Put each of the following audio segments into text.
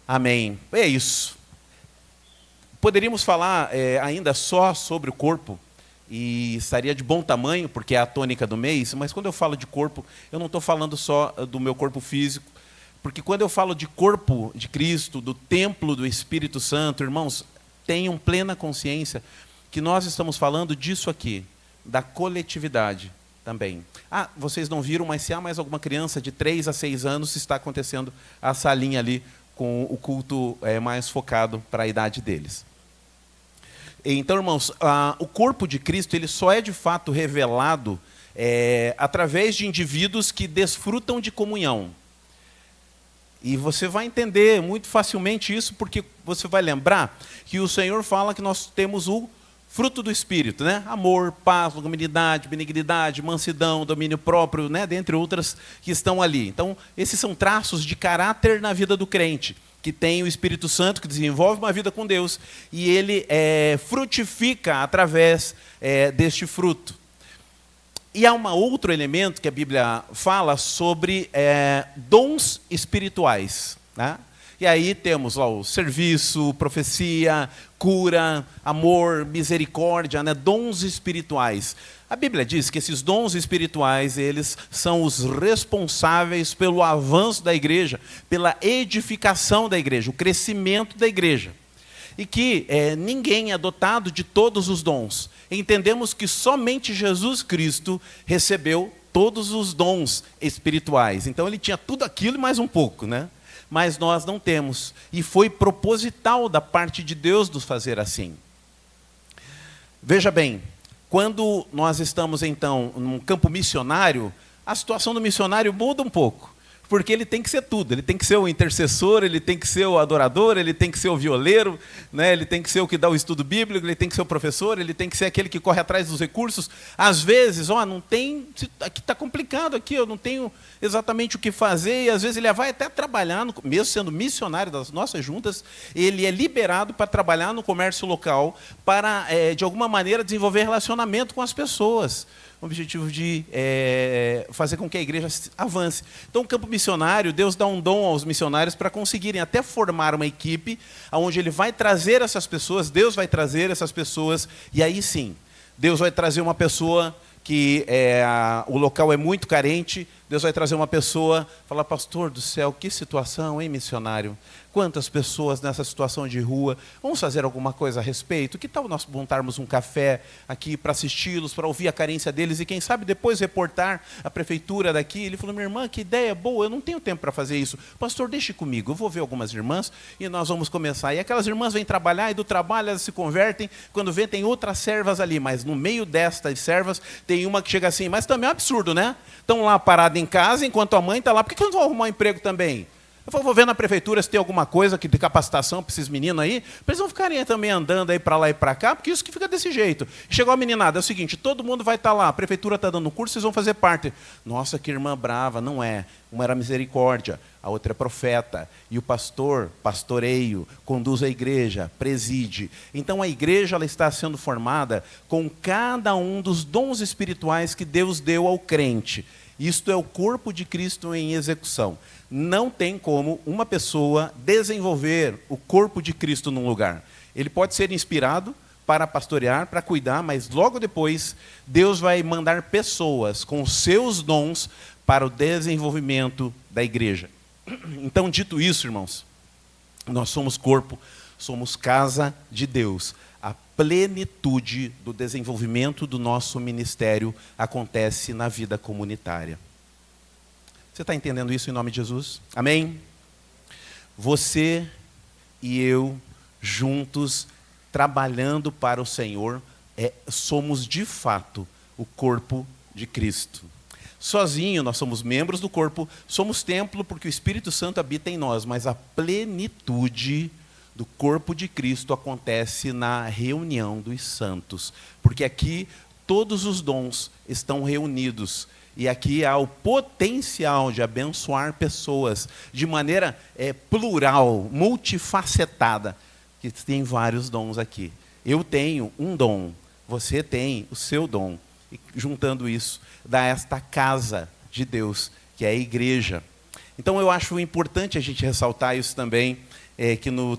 Amém. É isso. Poderíamos falar ainda só sobre o corpo, e estaria de bom tamanho, porque é a tônica do mês, mas quando eu falo de corpo, eu não estou falando só do meu corpo físico, porque quando eu falo de corpo de Cristo, do templo do Espírito Santo, irmãos, tenham plena consciência que nós estamos falando disso aqui, da coletividade também. Ah, vocês não viram, mas se há mais alguma criança de 3 a 6 anos, está acontecendo a salinha ali com o culto mais focado para a idade deles. Então, irmãos, o corpo de Cristo ele só é de fato revelado através de indivíduos que desfrutam de comunhão. E você vai entender muito facilmente isso, porque você vai lembrar que o Senhor fala que nós temos o fruto do Espírito, né? Amor, paz, longanimidade, benignidade, mansidão, domínio próprio, né? Dentre outras que estão ali. Então, esses são traços de caráter na vida do crente, que tem o Espírito Santo, que desenvolve uma vida com Deus, e ele frutifica através deste fruto. E há um outro elemento que a Bíblia fala sobre dons espirituais, né? E aí temos lá o serviço, profecia, cura, amor, misericórdia, né? Dons espirituais. A Bíblia diz que esses dons espirituais, eles são os responsáveis pelo avanço da igreja, pela edificação da igreja, o crescimento da igreja. E que ninguém é dotado de todos os dons. Entendemos que somente Jesus Cristo recebeu todos os dons espirituais. Então ele tinha tudo aquilo e mais um pouco, né? Mas nós não temos. E foi proposital da parte de Deus nos fazer assim. Veja bem, quando nós estamos, então, num campo missionário, a situação do missionário muda um pouco. Porque ele tem que ser tudo. Ele tem que ser o intercessor, ele tem que ser o adorador, ele tem que ser o violeiro, né? Ele tem que ser o que dá o estudo bíblico, ele tem que ser o professor, ele tem que ser aquele que corre atrás dos recursos. Às vezes, não tem, aqui está complicado, aqui eu não tenho exatamente o que fazer, e às vezes ele vai até trabalhar, mesmo sendo missionário das nossas juntas, ele é liberado para trabalhar no comércio local, para, de alguma maneira, desenvolver relacionamento com as pessoas. O objetivo de fazer com que a igreja avance. Então, o campo missionário, Deus dá um dom aos missionários para conseguirem até formar uma equipe onde ele vai trazer essas pessoas, Deus vai trazer essas pessoas, e aí sim, Deus vai trazer uma pessoa que o local é muito carente, Deus vai trazer uma pessoa, falar, pastor do céu, que situação, hein, missionário? Quantas pessoas nessa situação de rua, vamos fazer alguma coisa a respeito? Que tal nós montarmos um café aqui para assisti-los, para ouvir a carência deles e quem sabe depois reportar a prefeitura daqui? Ele falou, minha irmã, que ideia boa, eu não tenho tempo para fazer isso. Pastor, deixe comigo, eu vou ver algumas irmãs e nós vamos começar. E aquelas irmãs vêm trabalhar e do trabalho elas se convertem, quando vê tem outras servas ali, mas no meio destas servas tem uma que chega assim, mas também é um absurdo, né? Estão lá paradas em casa enquanto a mãe está lá, por que eu não vou arrumar um emprego também? Eu vou ver na prefeitura se tem alguma coisa de capacitação para esses meninos aí, para eles não ficarem também andando aí para lá e para cá, porque isso que fica desse jeito. Chegou a meninada, é o seguinte, todo mundo vai estar lá, a prefeitura está dando curso, vocês vão fazer parte. Nossa, que irmã brava, não é. Uma era misericórdia, a outra é profeta. E o pastor, pastoreio, conduz a igreja, preside. Então a igreja ela está sendo formada com cada um dos dons espirituais que Deus deu ao crente. Isto é o corpo de Cristo em execução. Não tem como uma pessoa desenvolver o corpo de Cristo num lugar. Ele pode ser inspirado para pastorear, para cuidar, mas logo depois Deus vai mandar pessoas com seus dons para o desenvolvimento da igreja. Então, dito isso, irmãos, nós somos corpo, somos casa de Deus. A plenitude do desenvolvimento do nosso ministério acontece na vida comunitária. Você está entendendo isso em nome de Jesus? Amém? Você e eu, juntos, trabalhando para o Senhor, somos de fato o corpo de Cristo. Sozinho, nós somos membros do corpo, somos templo porque o Espírito Santo habita em nós, mas a plenitude do corpo de Cristo acontece na reunião dos santos, porque aqui todos os dons estão reunidos. E aqui há o potencial de abençoar pessoas de maneira plural, multifacetada, que tem vários dons aqui. Eu tenho um dom, você tem o seu dom. E juntando isso, dá esta casa de Deus, que é a igreja. Então, eu acho importante a gente ressaltar isso também, que no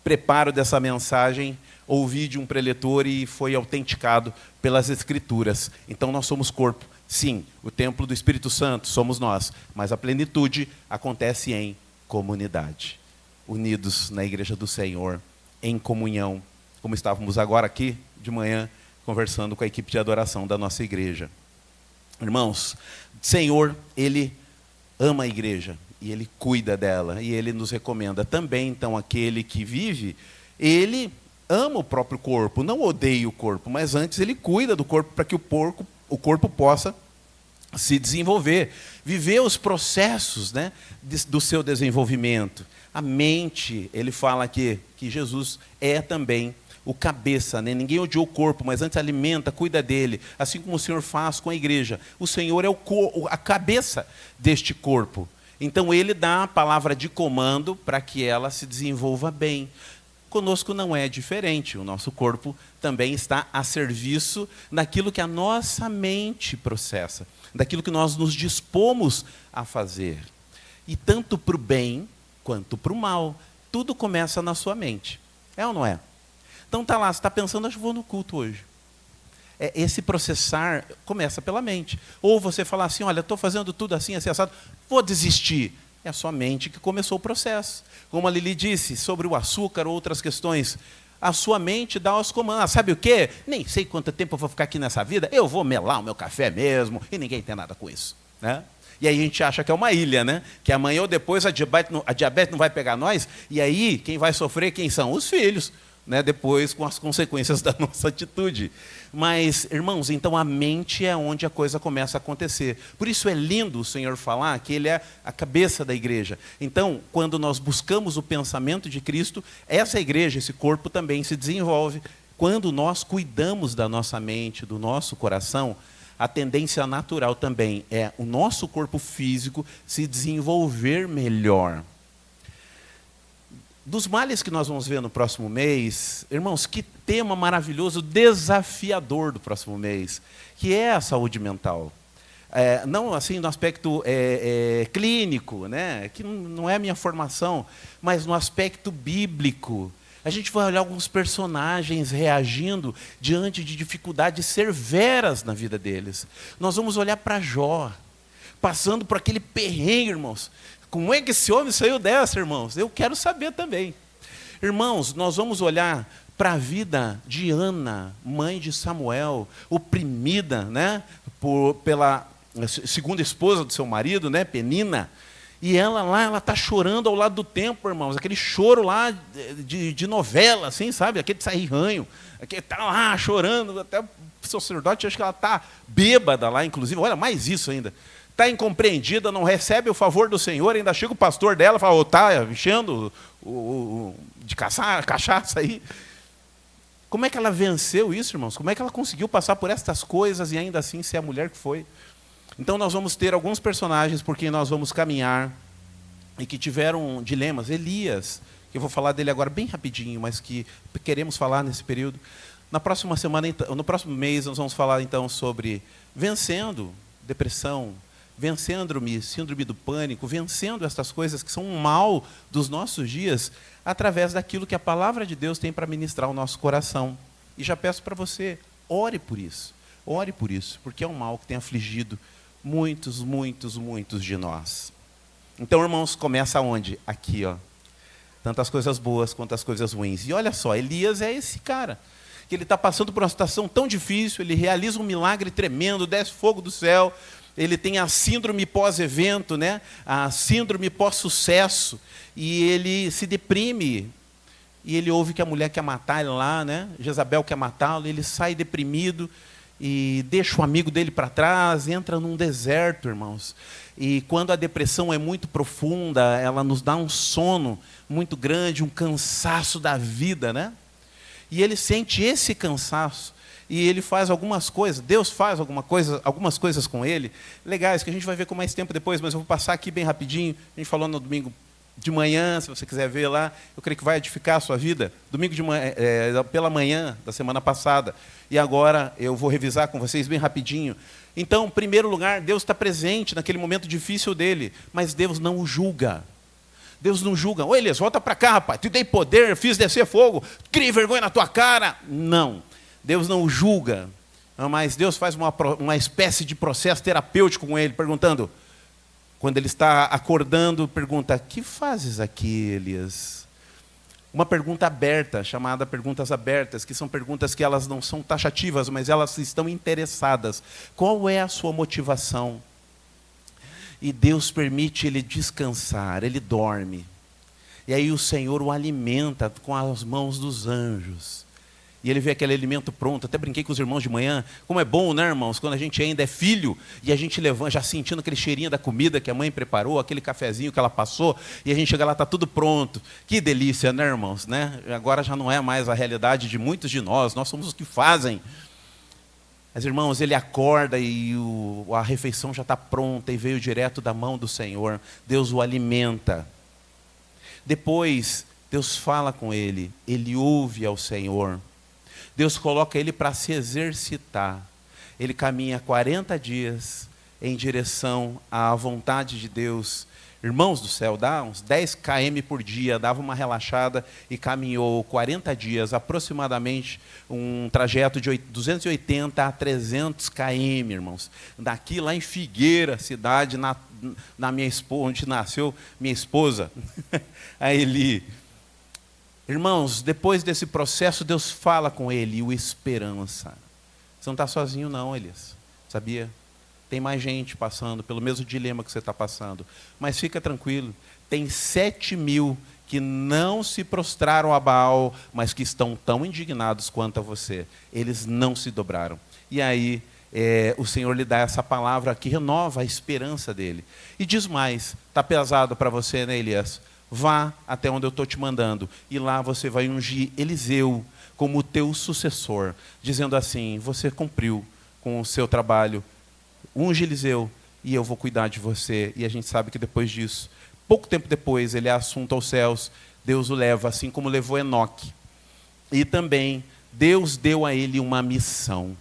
preparo dessa mensagem, ouvi de um preletor e foi autenticado pelas Escrituras. Então, nós somos corpo. Sim, o templo do Espírito Santo somos nós, mas a plenitude acontece em comunidade, unidos na igreja do Senhor, em comunhão, como estávamos agora aqui de manhã, conversando com a equipe de adoração da nossa igreja. Irmãos, o Senhor, Ele ama a igreja, e Ele cuida dela, e Ele nos recomenda também, então, aquele que vive, Ele ama o próprio corpo, não odeia o corpo, mas antes Ele cuida do corpo para que o corpo possa se desenvolver, viver os processos, né, do seu desenvolvimento. A mente, ele fala aqui que Jesus é também o cabeça, né? Ninguém odiou o corpo, mas antes alimenta, cuida dele, assim como o Senhor faz com a igreja. O Senhor é a cabeça deste corpo. Então, Ele dá a palavra de comando para que ela se desenvolva bem. Conosco não é diferente, o nosso corpo também está a serviço daquilo que a nossa mente processa, daquilo que nós nos dispomos a fazer. E tanto para o bem quanto para o mal, tudo começa na sua mente. É ou não é? Então está lá, você está pensando, acho que vou no culto hoje. Esse processar começa pela mente. Ou você falar assim, olha, estou fazendo tudo assim, assim, assado, vou desistir. É a sua mente que começou o processo. Como a Lili disse, sobre o açúcar ou outras questões, a sua mente dá os comandos. Sabe o quê? Nem sei quanto tempo eu vou ficar aqui nessa vida, eu vou melar o meu café mesmo, e ninguém tem nada com isso, né? E aí a gente acha que é uma ilha, né? Que amanhã ou depois a diabetes não vai pegar nós, e aí quem vai sofrer, quem são? Os filhos, né? Depois com as consequências da nossa atitude. Mas, irmãos, então a mente é onde a coisa começa a acontecer. Por isso é lindo o Senhor falar que Ele é a cabeça da igreja. Então, quando nós buscamos o pensamento de Cristo, essa igreja, esse corpo também se desenvolve. Quando nós cuidamos da nossa mente, do nosso coração, a tendência natural também é o nosso corpo físico se desenvolver melhor. Dos males que nós vamos ver no próximo mês, irmãos, que tema maravilhoso, desafiador do próximo mês, que é a saúde mental. Não assim no aspecto clínico, né, que não é a minha formação, mas no aspecto bíblico. A gente vai olhar alguns personagens reagindo diante de dificuldades severas na vida deles. Nós vamos olhar para Jó, passando por aquele perrengue, irmãos. Como é que esse homem saiu dessa, irmãos? Eu quero saber também. Irmãos, nós vamos olhar para a vida de Ana, mãe de Samuel, oprimida, né, pela segunda esposa do seu marido, né, Penina. E ela está chorando ao lado do templo, irmãos. Aquele choro lá de novela, assim, sabe? Aquele sairranho. Aquele está lá chorando. Até o sacerdote, acho que ela está bêbada lá, inclusive. Olha, mais isso ainda. Está incompreendida, não recebe o favor do Senhor, ainda chega o pastor dela e fala, está enchendo de cachaça aí. Como é que ela venceu isso, irmãos? Como é que ela conseguiu passar por estas coisas e ainda assim ser a mulher que foi? Então nós vamos ter alguns personagens por quem nós vamos caminhar e que tiveram dilemas. Elias, que eu vou falar dele agora bem rapidinho, mas que queremos falar nesse período. Na próxima semana, no próximo mês, nós vamos falar então sobre vencendo depressão, vencendo síndrome do pânico, vencendo estas coisas que são um mal dos nossos dias, através daquilo que a palavra de Deus tem para ministrar ao nosso coração. E já peço para você, ore por isso, porque é um mal que tem afligido muitos, muitos, muitos de nós. Então, irmãos, começa onde? Aqui, ó. Tanto as coisas boas quanto as coisas ruins. E olha só, Elias é esse cara, que ele está passando por uma situação tão difícil, ele realiza um milagre tremendo, desce fogo do céu, ele tem a síndrome pós-evento, né? A síndrome pós-sucesso, e ele se deprime, e ele ouve que a mulher quer matar ele lá, né? Jezabel quer matá-lo, ele sai deprimido, e deixa o amigo dele para trás, entra num deserto, irmãos. E quando a depressão é muito profunda, ela nos dá um sono muito grande, um cansaço da vida, né? E ele sente esse cansaço, e ele faz algumas coisas, Deus faz algumas coisas com ele, legais, que a gente vai ver com mais tempo depois, mas eu vou passar aqui bem rapidinho. A gente falou no domingo de manhã, se você quiser ver lá, eu creio que vai edificar a sua vida. Domingo de manhã, pela manhã da semana passada. E agora eu vou revisar com vocês bem rapidinho. Então, em primeiro lugar, Deus está presente naquele momento difícil dele, mas Deus não o julga. Deus não julga. Ô Elias, volta para cá, rapaz. Te dei poder, fiz descer fogo, criei vergonha na tua cara. Não. Deus não o julga. Mas Deus faz uma espécie de processo terapêutico com ele, perguntando, quando ele está acordando, pergunta, que fazes aqui, Elias? Uma pergunta aberta, chamada perguntas abertas, que são perguntas que elas não são taxativas, mas elas estão interessadas. Qual é a sua motivação? E Deus permite ele descansar, ele dorme. E aí o Senhor o alimenta com as mãos dos anjos. E ele vê aquele alimento pronto. Até brinquei com os irmãos de manhã. Como é bom, né, irmãos? Quando a gente ainda é filho e a gente levanta, já sentindo aquele cheirinho da comida que a mãe preparou, aquele cafezinho que ela passou, e a gente chega lá, está tudo pronto. Que delícia, né, irmãos? Né? Agora já não é mais a realidade de muitos de nós somos os que fazem. Mas, irmãos, ele acorda e a refeição já está pronta e veio direto da mão do Senhor. Deus o alimenta. Depois, Deus fala com ele ouve ao Senhor. Deus coloca ele para se exercitar. Ele caminha 40 dias em direção à vontade de Deus. Irmãos do céu, dá uns 10 km por dia, dava uma relaxada e caminhou 40 dias, aproximadamente um trajeto de 280 a 300 km, irmãos. Daqui lá em Figueira, cidade na minha esposa, onde nasceu minha esposa, a Eli. Irmãos, depois desse processo, Deus fala com ele e o esperança. Você não está sozinho não, Elias, sabia? Tem mais gente passando pelo mesmo dilema que você está passando. Mas fica tranquilo, tem 7.000 que não se prostraram a Baal, mas que estão tão indignados quanto a você. Eles não se dobraram. E aí, o Senhor lhe dá essa palavra que renova a esperança dele. E diz mais, está pesado para você, né, Elias? Vá até onde eu estou te mandando, e lá você vai ungir Eliseu como teu sucessor, dizendo assim, você cumpriu com o seu trabalho, unge Eliseu, e eu vou cuidar de você. E a gente sabe que depois disso, pouco tempo depois, ele é assunto aos céus, Deus o leva, assim como levou Enoque. E também, Deus deu a ele uma missão.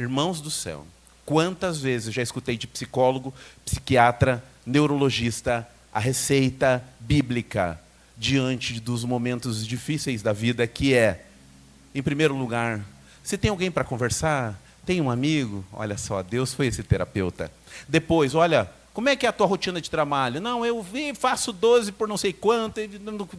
Irmãos do céu, quantas vezes já escutei de psicólogo, psiquiatra, neurologista, a receita bíblica diante dos momentos difíceis da vida, que é, em primeiro lugar, você tem alguém para conversar? Tem um amigo? Olha só, Deus foi esse terapeuta. Depois, olha, como é que é a tua rotina de trabalho? Não, eu faço 12 por não sei quanto,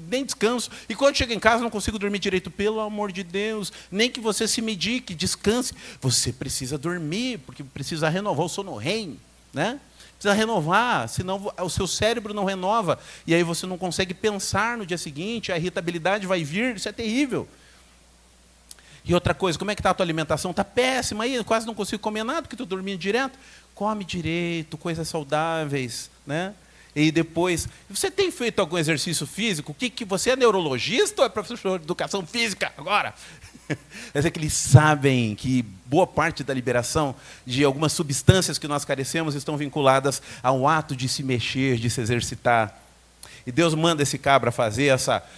nem descanso, e quando chego em casa não consigo dormir direito. Pelo amor de Deus, nem que você se medique, descanse. Você precisa dormir, porque precisa renovar o sono REM, né? Precisa renovar, senão o seu cérebro não renova, e aí você não consegue pensar no dia seguinte, a irritabilidade vai vir, isso é terrível. E outra coisa, como é que está a tua alimentação? Está péssima aí, eu quase não consigo comer nada, porque estou dormindo direto. Come direito, coisas saudáveis, né? E depois, você tem feito algum exercício físico? Você é neurologista ou é professor de educação física agora? É que eles sabem que boa parte da liberação de algumas substâncias que nós carecemos estão vinculadas ao ato de se mexer, de se exercitar. E Deus manda esse cabra fazer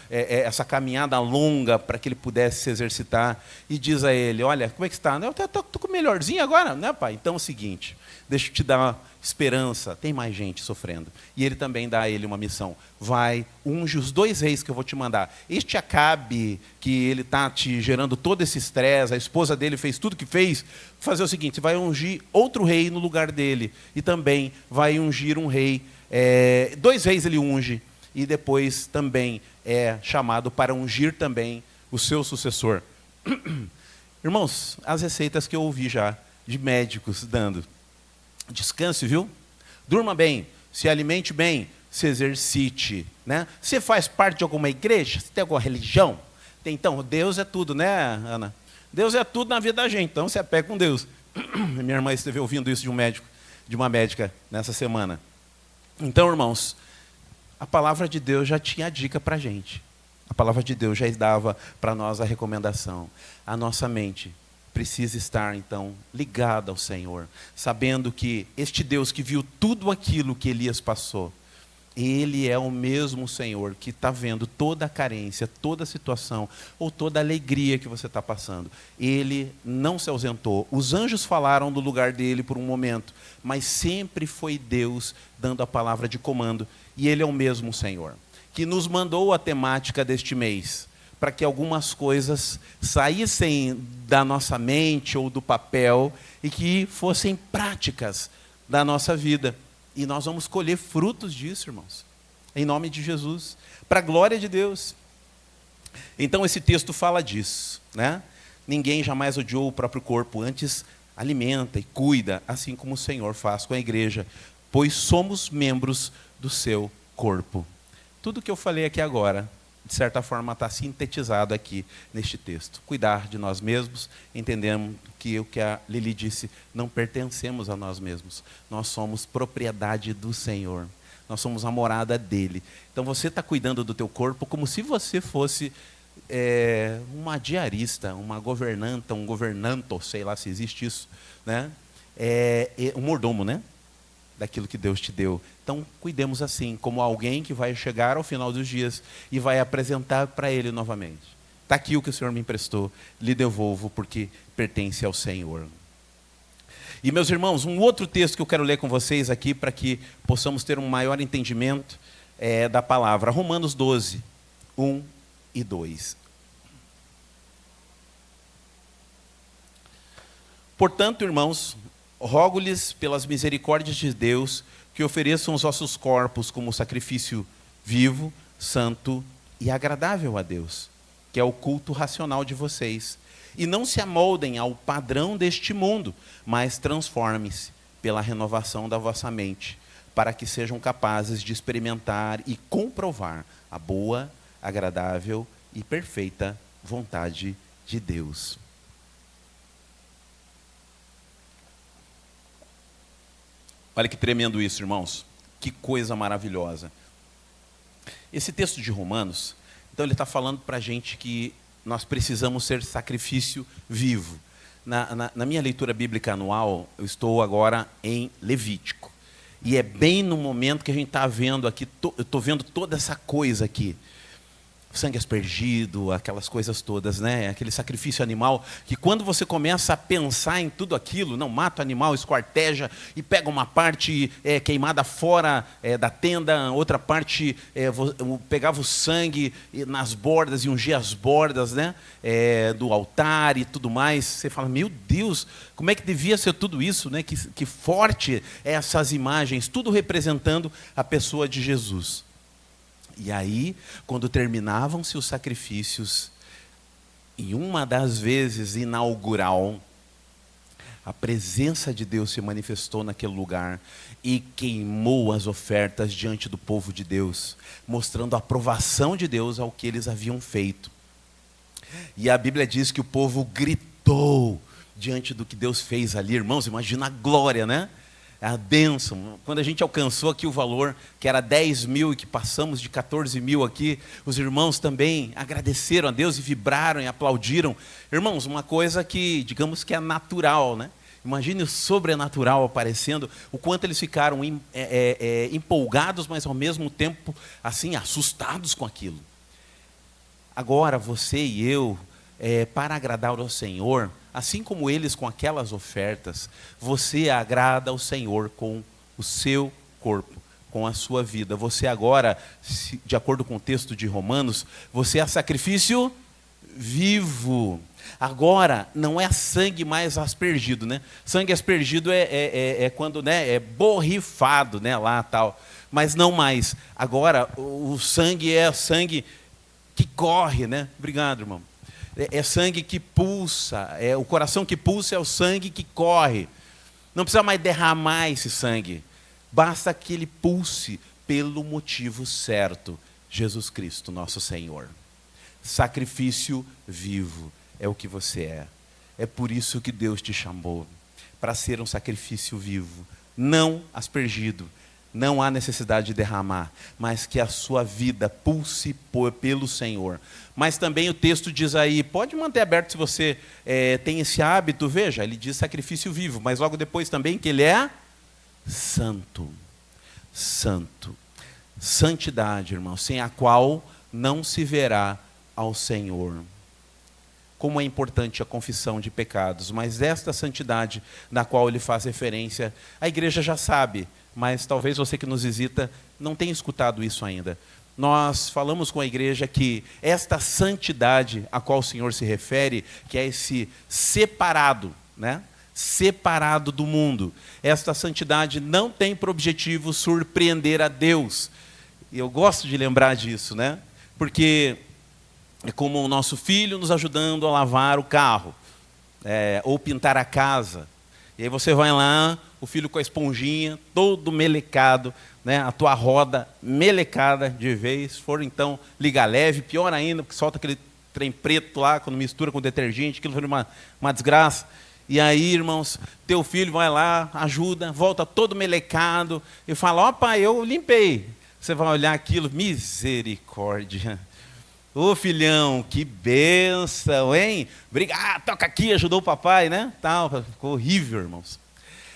essa caminhada longa para que ele pudesse se exercitar. E diz a ele, olha, como é que está? Eu estou melhorzinho agora, né, pai? Então é o seguinte, deixa eu te dar uma esperança. Tem mais gente sofrendo. E ele também dá a ele uma missão. Vai, unge os 2 reis que eu vou te mandar. Este Acabe, que ele está te gerando todo esse estresse, a esposa dele fez tudo que fez, fazer o seguinte, vai ungir outro rei no lugar dele. E também vai ungir um rei, 2 reis ele unge. E depois também é chamado para ungir também o seu sucessor. Irmãos, as receitas que eu ouvi já de médicos dando. Descanse, viu? Durma bem, se alimente bem, se exercite, né? Você faz parte de alguma igreja? Você tem alguma religião? Então, Deus é tudo, né, Ana? Deus é tudo na vida da gente, então você apega com Deus. Minha irmã esteve ouvindo isso de um médico, de uma médica, nessa semana. Então, irmãos, a palavra de Deus já tinha a dica para a gente. A palavra de Deus já dava para nós a recomendação. A nossa mente precisa estar, então, ligada ao Senhor, sabendo que este Deus que viu tudo aquilo que Elias passou, Ele é o mesmo Senhor que está vendo toda a carência, toda a situação, ou toda a alegria que você está passando. Ele não se ausentou. Os anjos falaram do lugar dele por um momento, mas sempre foi Deus dando a palavra de comando. E Ele é o mesmo Senhor, que nos mandou a temática deste mês, para que algumas coisas saíssem da nossa mente ou do papel e que fossem práticas da nossa vida. E nós vamos colher frutos disso, irmãos, em nome de Jesus, para a glória de Deus. Então esse texto fala disso, né? Ninguém jamais odiou o próprio corpo, antes alimenta e cuida, assim como o Senhor faz com a igreja, pois somos membros do seu corpo. Tudo que eu falei aqui agora, de certa forma, está sintetizado aqui neste texto. Cuidar de nós mesmos, entendemos que o que a Lili disse, não pertencemos a nós mesmos. Nós somos propriedade do Senhor. Nós somos a morada dele. Então você está cuidando do teu corpo como se você fosse uma diarista, uma governanta, um governanto, sei lá se existe isso, né? Um mordomo, né? Daquilo que Deus te deu. Então, cuidemos assim, como alguém que vai chegar ao final dos dias e vai apresentar para Ele novamente. Está aqui o que o Senhor me emprestou, lhe devolvo porque pertence ao Senhor. E, meus irmãos, um outro texto que eu quero ler com vocês aqui, para que possamos ter um maior entendimento da palavra. Romanos 12, 1 e 2. Portanto, irmãos, rogo-lhes pelas misericórdias de Deus que ofereçam os vossos corpos como sacrifício vivo, santo e agradável a Deus, que é o culto racional de vocês. E não se amoldem ao padrão deste mundo, mas transformem-se pela renovação da vossa mente, para que sejam capazes de experimentar e comprovar a boa, agradável e perfeita vontade de Deus. Olha que tremendo isso, irmãos. Que coisa maravilhosa. Esse texto de Romanos, então ele está falando para a gente que nós precisamos ser sacrifício vivo. Na minha leitura bíblica anual, eu estou agora em Levítico. E é bem no momento que a gente está vendo aqui, eu estou vendo toda essa coisa aqui. Sangue aspergido, aquelas coisas todas, né? Aquele sacrifício animal, que quando você começa a pensar em tudo aquilo, não mata o animal, esquarteja e pega uma parte queimada fora da tenda, outra parte pegava o sangue nas bordas e ungia as bordas, né? Do altar e tudo mais. Você fala, meu Deus, como é que devia ser tudo isso, né? Que forte essas imagens, tudo representando a pessoa de Jesus. E aí, quando terminavam-se os sacrifícios, em uma das vezes inaugural, a presença de Deus se manifestou naquele lugar e queimou as ofertas diante do povo de Deus, mostrando a aprovação de Deus ao que eles haviam feito. E a Bíblia diz que o povo gritou diante do que Deus fez ali. Irmãos, imagina a glória, né? A bênção. Quando a gente alcançou aqui o valor, que era 10 mil e que passamos de 14 mil aqui, os irmãos também agradeceram a Deus e vibraram e aplaudiram. Irmãos, uma coisa que, digamos que é natural, né? Imagine o sobrenatural aparecendo, o quanto eles ficaram empolgados, mas ao mesmo tempo, assim, assustados com aquilo. Agora, você e eu, para agradar ao Senhor, assim como eles com aquelas ofertas, você agrada ao Senhor com o seu corpo, com a sua vida. Você agora, de acordo com o texto de Romanos, você é sacrifício vivo. Agora, não é sangue mais aspergido, né? Sangue aspergido é quando, né, é borrifado, né, lá tal. Mas não mais. Agora, o sangue é sangue que corre, né? Obrigado, irmão. É sangue que pulsa, o coração que pulsa é o sangue que corre. Não precisa mais derramar esse sangue. Basta que ele pulse pelo motivo certo. Jesus Cristo, nosso Senhor. Sacrifício vivo é o que você é. É por isso que Deus te chamou, para ser um sacrifício vivo, não aspergido. Não há necessidade de derramar, mas que a sua vida pulse pelo Senhor. Mas também o texto diz aí, pode manter aberto se você tem esse hábito, veja, ele diz sacrifício vivo, mas logo depois também que ele é santo. Santo. Santidade, irmão, sem a qual não se verá ao Senhor. Como é importante a confissão de pecados, mas esta santidade na qual ele faz referência, a igreja já sabe, mas talvez você que nos visita não tenha escutado isso ainda. Nós falamos com a igreja que esta santidade a qual o Senhor se refere, que é esse separado, né? Separado do mundo. Esta santidade não tem por objetivo surpreender a Deus. E eu gosto de lembrar disso, né? Porque é como o nosso filho nos ajudando a lavar o carro, ou pintar a casa. E aí você vai lá, o filho com a esponjinha, todo melecado, né? A tua roda melecada de vez. Se for então liga leve, pior ainda, porque solta aquele trem preto lá, quando mistura com detergente, aquilo foi uma desgraça. E aí, irmãos, teu filho vai lá, ajuda, volta todo melecado, e fala, ó pai, eu limpei. Você vai olhar aquilo, misericórdia. Ô filhão, que bênção, hein? Obrigado, toca aqui, ajudou o papai, né? Tal, ficou horrível, irmãos.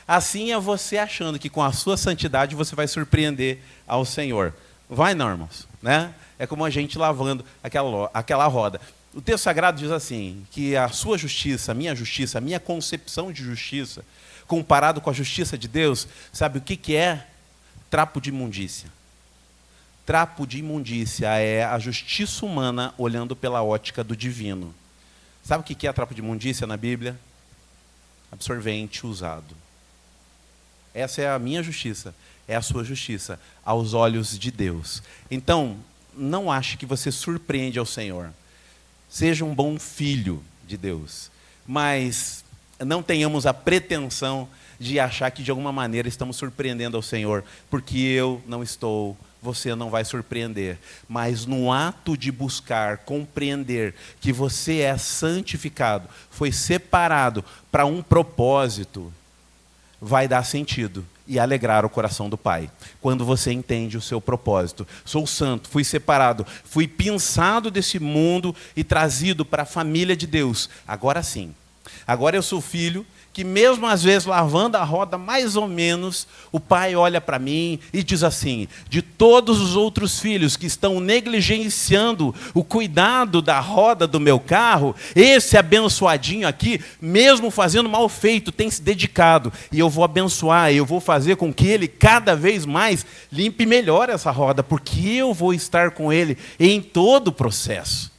Assim é você achando que com a sua santidade você vai surpreender ao Senhor. Vai não, irmãos, né? É como a gente lavando aquela roda. O texto sagrado diz assim, que a sua justiça, a minha concepção de justiça, comparado com a justiça de Deus, sabe o que é? Trapo de imundícia. Trapo de imundícia é a justiça humana olhando pela ótica do divino. Sabe o que é trapo de imundícia na Bíblia? Absorvente usado. Essa é a minha justiça, é a sua justiça, aos olhos de Deus. Então, não ache que você surpreende ao Senhor. Seja um bom filho de Deus, mas não tenhamos a pretensão de achar que de alguma maneira estamos surpreendendo ao Senhor, porque eu não estou, você não vai surpreender. Mas no ato de buscar, compreender que você é santificado, foi separado para um propósito, vai dar sentido e alegrar o coração do Pai. Quando você entende o seu propósito. Sou santo, fui separado, fui pinçado desse mundo e trazido para a família de Deus. Agora sim. Agora eu sou filho que mesmo às vezes lavando a roda mais ou menos, o pai olha para mim e diz assim, de todos os outros filhos que estão negligenciando o cuidado da roda do meu carro, esse abençoadinho aqui, mesmo fazendo mal feito, tem se dedicado, e eu vou abençoar, eu vou fazer com que ele cada vez mais limpe melhor essa roda, porque eu vou estar com ele em todo o processo.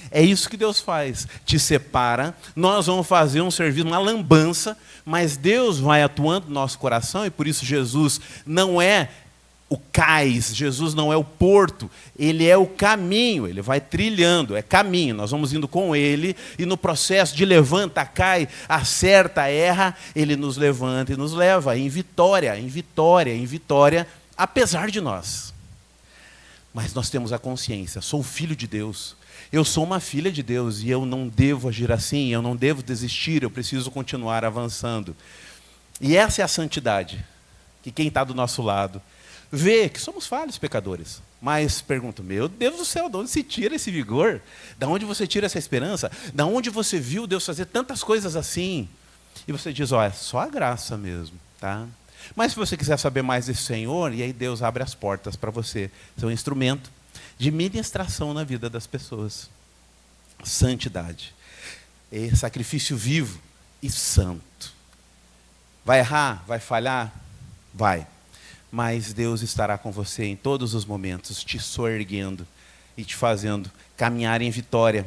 É isso que Deus faz, te separa, nós vamos fazer um serviço, uma lambança, mas Deus vai atuando no nosso coração, e por isso Jesus não é o cais, Jesus não é o porto, Ele é o caminho, Ele vai trilhando, é caminho, nós vamos indo com Ele, e no processo de levanta, cai, acerta, erra, Ele nos levanta e nos leva em vitória, em vitória, em vitória, apesar de nós. Mas nós temos a consciência, sou filho de Deus, eu sou uma filha de Deus e eu não devo agir assim, eu não devo desistir, eu preciso continuar avançando. E essa é a santidade, que quem está do nosso lado vê que somos falhos pecadores, mas pergunta, meu Deus do céu, de onde se tira esse vigor? De onde você tira essa esperança? De onde você viu Deus fazer tantas coisas assim? E você diz, ó, é só a graça mesmo, tá? Mas se você quiser saber mais desse Senhor, e aí Deus abre as portas para você, ser um instrumento de ministração na vida das pessoas. Santidade. É sacrifício vivo e santo. Vai errar? Vai falhar? Vai. Mas Deus estará com você em todos os momentos, te soerguendo e te fazendo caminhar em vitória,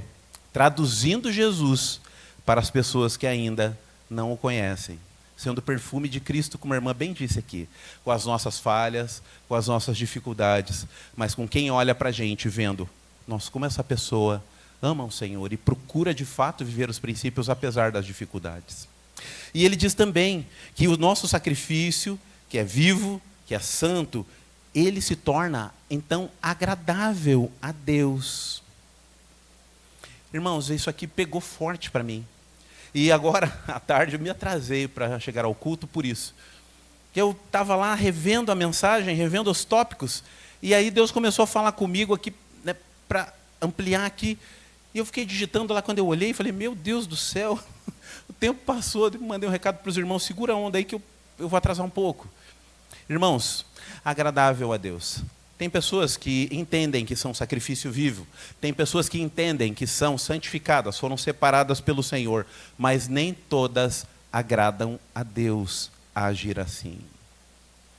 traduzindo Jesus para as pessoas que ainda não o conhecem. Sendo perfume de Cristo, como a irmã bem disse aqui, com as nossas falhas, com as nossas dificuldades, mas com quem olha para a gente vendo, nossa, como essa pessoa ama o Senhor e procura de fato viver os princípios apesar das dificuldades. E ele diz também que o nosso sacrifício, que é vivo, que é santo, ele se torna então agradável a Deus. Irmãos, isso aqui pegou forte para mim. E agora, à tarde, eu me atrasei para chegar ao culto por isso. Eu estava lá revendo a mensagem, revendo os tópicos, e aí Deus começou a falar comigo aqui, né, para ampliar aqui. E eu fiquei digitando lá quando eu olhei e falei, meu Deus do céu, o tempo passou, eu mandei um recado para os irmãos, segura a onda aí que eu vou atrasar um pouco. Irmãos, agradável a Deus. Tem pessoas que entendem que são sacrifício vivo. Tem pessoas que entendem que são santificadas, foram separadas pelo Senhor. Mas nem todas agradam a Deus a agir assim.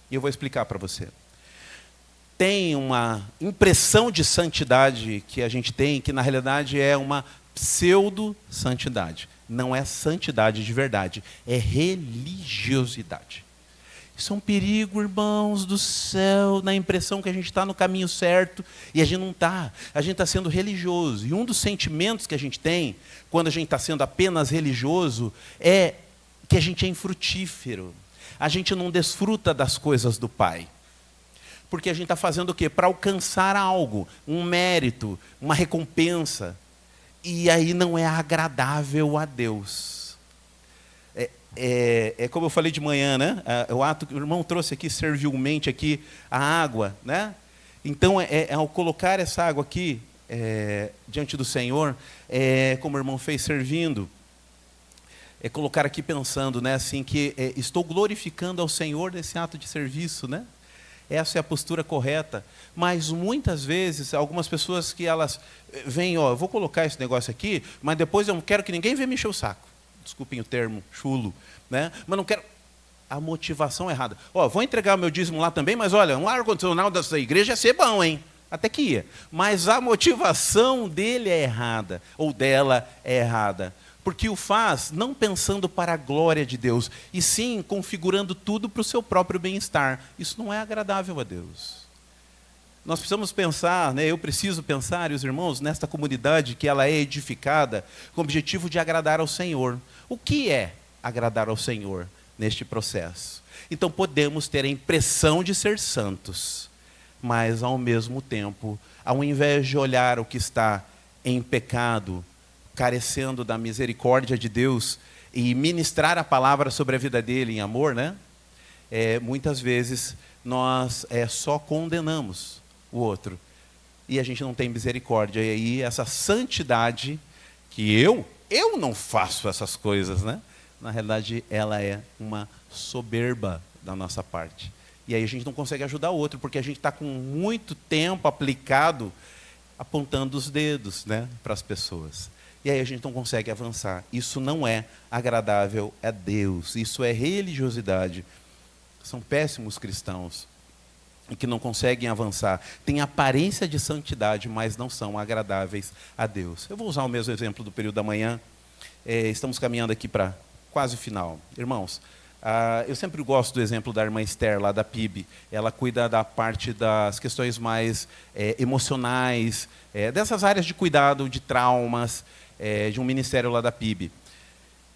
E eu vou explicar para você. Tem uma impressão de santidade que a gente tem, que na realidade é uma pseudo-santidade. Não é santidade de verdade, é religiosidade. Isso é um perigo, irmãos do céu, na impressão que a gente está no caminho certo e a gente não está. A gente está sendo religioso. E um dos sentimentos que a gente tem, quando a gente está sendo apenas religioso, é que a gente é infrutífero. A gente não desfruta das coisas do Pai. Porque a gente está fazendo o quê? Para alcançar algo, um mérito, uma recompensa. E aí não é agradável a Deus. É como eu falei de manhã, né? O ato que o irmão trouxe aqui, servilmente aqui, a água, né? Então, ao colocar essa água aqui, diante do Senhor, como o irmão fez servindo, colocar aqui pensando, né, assim, que estou glorificando ao Senhor nesse ato de serviço, né? Essa é a postura correta. Mas muitas vezes, algumas pessoas que elas vêm, eu vou colocar esse negócio aqui, mas depois eu não quero que ninguém venha me encher o saco. Desculpem o termo, chulo, né? Mas não quero. A motivação é errada. Vou entregar o meu dízimo lá também, mas olha, um ar-condicionado dessa igreja ia ser bom, hein? Até que ia. Mas a motivação dele é errada, ou dela é errada. Porque o faz não pensando para a glória de Deus, e sim configurando tudo para o seu próprio bem-estar. Isso não é agradável a Deus. Nós precisamos pensar, né, eu preciso pensar, e os irmãos, nesta comunidade que ela é edificada com o objetivo de agradar ao Senhor. O que é agradar ao Senhor neste processo? Então podemos ter a impressão de ser santos, mas ao mesmo tempo, ao invés de olhar o que está em pecado, carecendo da misericórdia de Deus e ministrar a palavra sobre a vida dele em amor, né? Muitas vezes nós só condenamos o outro e a gente não tem misericórdia. E aí essa santidade que eu não faço essas coisas, né? Na realidade ela é uma soberba da nossa parte. E aí a gente não consegue ajudar o outro porque a gente está com muito tempo aplicado apontando os dedos, né, para as pessoas. E aí a gente não consegue avançar. Isso não é agradável a Deus. Isso é religiosidade. São péssimos cristãos e que não conseguem avançar. Têm aparência de santidade, mas não são agradáveis a Deus. Eu vou usar o mesmo exemplo do período da manhã. Estamos caminhando aqui para quase o final. Irmãos, eu sempre gosto do exemplo da irmã Esther, lá da PIB. Ela cuida da parte das questões mais emocionais, dessas áreas de cuidado, de traumas, de um ministério lá da PIB.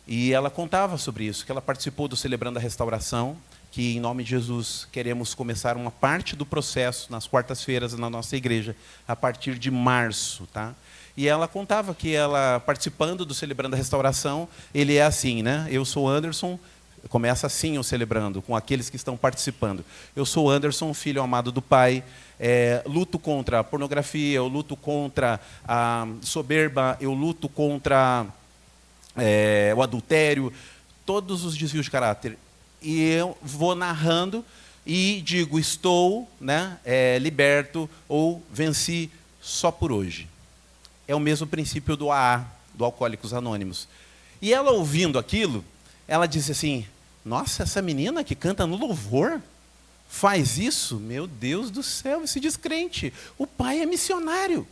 E ela contava sobre isso, que ela participou do Celebrando a Restauração, que em nome de Jesus queremos começar uma parte do processo nas quartas-feiras na nossa igreja, a partir de março, tá? E ela contava que ela, participando do Celebrando a Restauração, ele é assim, né? Eu sou Anderson, começa assim o Celebrando, com aqueles que estão participando. Eu sou Anderson, filho amado do Pai, luto contra a pornografia, eu luto contra a soberba, eu luto contra o adultério, todos os desvios de caráter. E eu vou narrando e digo, estou, né, liberto ou venci só por hoje. É o mesmo princípio do AA, do Alcoólicos Anônimos. E ela ouvindo aquilo, ela disse assim, nossa, essa menina que canta no louvor faz isso? Meu Deus do céu, esse descrente. O pai é missionário.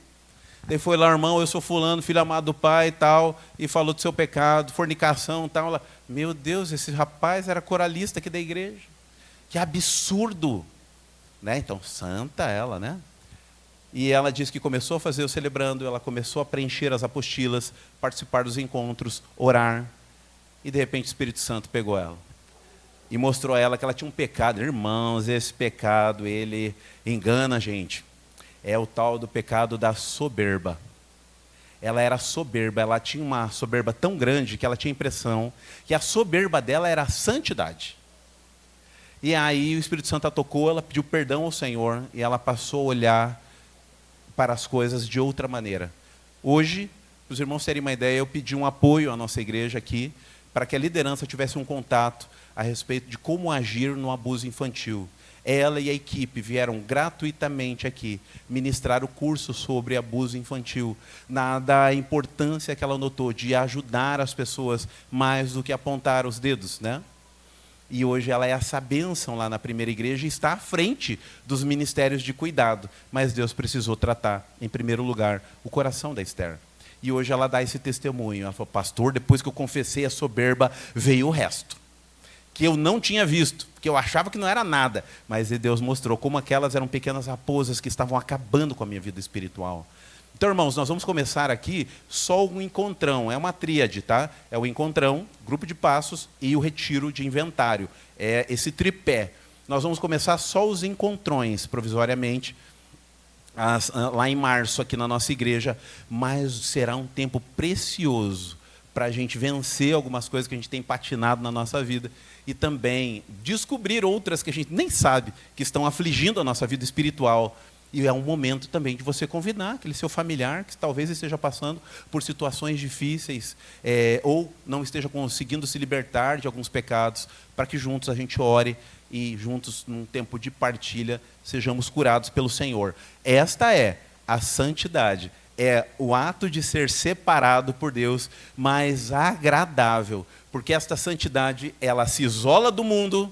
Daí foi lá, irmão, eu sou fulano, filho amado do pai e tal, e falou do seu pecado, fornicação e tal. Ela, meu Deus, esse rapaz era coralista aqui da igreja. Que absurdo. Né? Então, santa ela, né? E ela disse que começou a fazer o Celebrando, ela começou a preencher as apostilas, participar dos encontros, orar. E de repente o Espírito Santo pegou ela. E mostrou a ela que ela tinha um pecado. Irmãos, esse pecado, ele engana a gente. É o tal do pecado da soberba. Ela era soberba, ela tinha uma soberba tão grande que ela tinha a impressão que a soberba dela era a santidade. E aí o Espírito Santo a tocou, ela pediu perdão ao Senhor e ela passou a olhar para as coisas de outra maneira. Hoje, para os irmãos terem uma ideia, eu pedi um apoio à nossa igreja aqui, para que a liderança tivesse um contato a respeito de como agir no abuso infantil. Ela e a equipe vieram gratuitamente aqui ministrar o curso sobre abuso infantil, da importância que ela notou de ajudar as pessoas mais do que apontar os dedos, né? E hoje ela é essa bênção lá na primeira igreja e está à frente dos ministérios de cuidado. Mas Deus precisou tratar, em primeiro lugar, o coração da Esther. E hoje ela dá esse testemunho. Ela falou, pastor, depois que eu confessei a soberba, veio o resto. Que eu não tinha visto, que eu achava que não era nada. Mas Deus mostrou como aquelas eram pequenas raposas que estavam acabando com a minha vida espiritual. Então, irmãos, nós vamos começar aqui só um encontrão, é uma tríade, tá? É o encontrão, grupo de passos e o retiro de inventário. É esse tripé. Nós vamos começar só os encontrões, provisoriamente, lá em março, aqui na nossa igreja, mas será um tempo precioso para a gente vencer algumas coisas que a gente tem patinado na nossa vida e também descobrir outras que a gente nem sabe que estão afligindo a nossa vida espiritual. E é um momento também de você convidar aquele seu familiar que talvez esteja passando por situações difíceis ou não esteja conseguindo se libertar de alguns pecados, para que juntos a gente ore e juntos, num tempo de partilha, sejamos curados pelo Senhor. Esta é a santidade, é o ato de ser separado por Deus, mas agradável, porque esta santidade, ela se isola do mundo,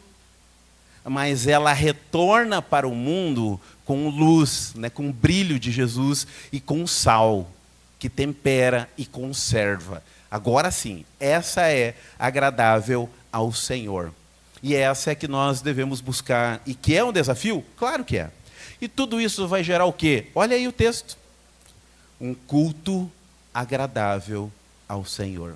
mas ela retorna para o mundo com luz, né, com o brilho de Jesus e com sal, que tempera e conserva. Agora sim, essa é agradável ao Senhor. E essa é que nós devemos buscar. E que é um desafio? Claro que é. E tudo isso vai gerar o quê? Olha aí o texto. Um culto agradável ao Senhor.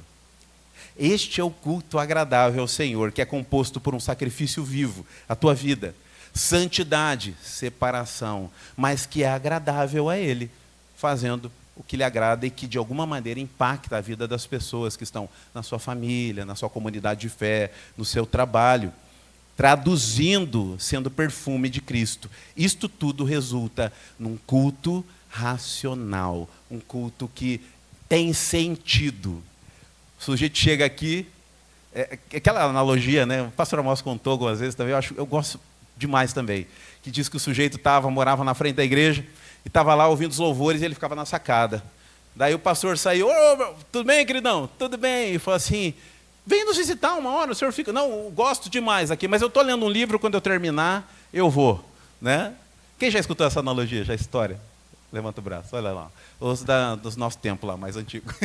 Este é o culto agradável ao Senhor, que é composto por um sacrifício vivo, a tua vida. Santidade, separação, mas que é agradável a Ele, fazendo o que lhe agrada e que de alguma maneira impacta a vida das pessoas que estão na sua família, na sua comunidade de fé, no seu trabalho, traduzindo, sendo perfume de Cristo. Isto tudo resulta num culto racional, um culto que tem sentido. O sujeito chega aqui, aquela analogia, né? O pastor Amós contou algumas vezes também, eu gosto demais também, que diz que o sujeito morava na frente da igreja e estava lá ouvindo os louvores e ele ficava na sacada. Daí o pastor saiu, tudo bem, queridão? Tudo bem. E falou assim, vem nos visitar uma hora, o senhor fica... Não, eu gosto demais aqui, mas eu estou lendo um livro, quando eu terminar, eu vou. Né? Quem já escutou essa analogia, já história? Levanta o braço, olha lá. Os dos nossos tempos lá, mais antigos.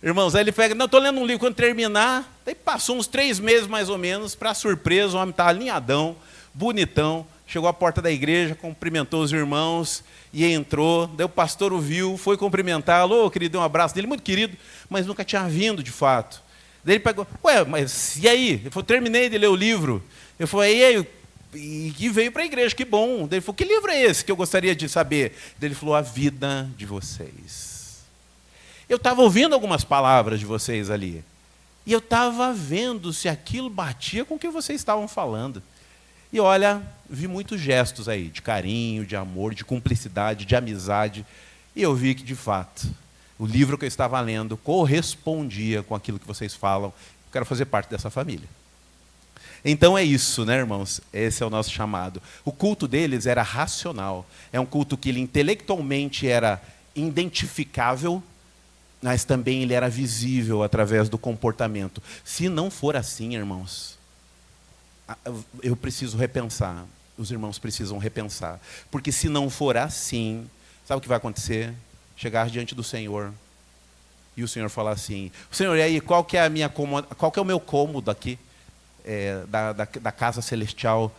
Irmãos, aí ele pega, não, estou lendo um livro, quando terminar, daí passou uns 3 meses mais ou menos, para surpresa, o homem estava alinhadão, bonitão, chegou à porta da igreja, cumprimentou os irmãos e entrou, daí o pastor o viu, foi cumprimentá-lo, querido, deu um abraço dele, muito querido, mas nunca tinha vindo de fato. Daí ele pegou, mas e aí? Ele falou, terminei de ler o livro. Eu falei, e aí? E veio para a igreja, que bom. Daí ele falou, que livro é esse que eu gostaria de saber? Daí ele falou, A Vida de Vocês. Eu estava ouvindo algumas palavras de vocês ali. E eu estava vendo se aquilo batia com o que vocês estavam falando. E olha, vi muitos gestos aí, de carinho, de amor, de cumplicidade, de amizade. E eu vi que, de fato, o livro que eu estava lendo correspondia com aquilo que vocês falam. Eu quero fazer parte dessa família. Então é isso, né, irmãos? Esse é o nosso chamado. O culto deles era racional. É um culto que ele intelectualmente era identificável, mas também ele era visível através do comportamento. Se não for assim, irmãos, eu preciso repensar. Os irmãos precisam repensar. Porque se não for assim, sabe o que vai acontecer? Chegar diante do Senhor e o Senhor falar assim, Senhor, e aí, qual que é o meu cômodo aqui? Da casa celestial?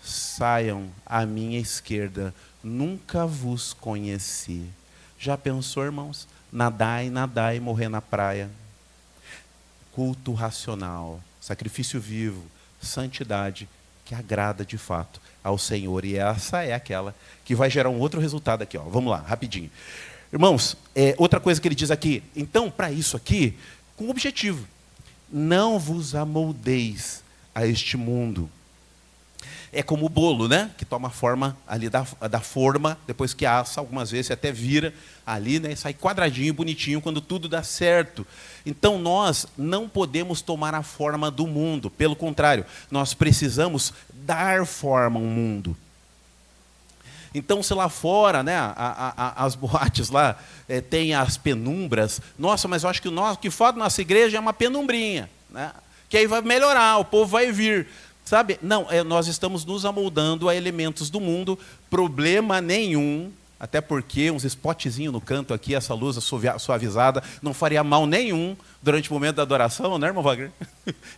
Saiam à minha esquerda, nunca vos conheci. Já pensou, irmãos? Nadar e morrer na praia. Culto racional, sacrifício vivo, santidade, que agrada de fato ao Senhor. E essa é aquela que vai gerar um outro resultado aqui. Vamos lá, rapidinho. Irmãos, outra coisa que ele diz aqui. Então, para isso aqui, com um objetivo. Não vos amoldeis a este mundo, É como o bolo, né? Que toma forma ali da forma, depois que assa, algumas vezes até vira ali, né? Sai quadradinho, bonitinho, quando tudo dá certo. Então nós não podemos tomar a forma do mundo, pelo contrário, nós precisamos dar forma ao mundo. Então, se lá fora, né, as boates lá tem as penumbras, nossa, mas eu acho que o que falta na nossa igreja é uma penumbrinha, né? Que aí vai melhorar, o povo vai vir. Sabe? Não, nós estamos nos amoldando a elementos do mundo, problema nenhum, até porque uns spotzinhos no canto aqui, essa luz suavizada, não faria mal nenhum durante o momento da adoração, né, irmão Wagner?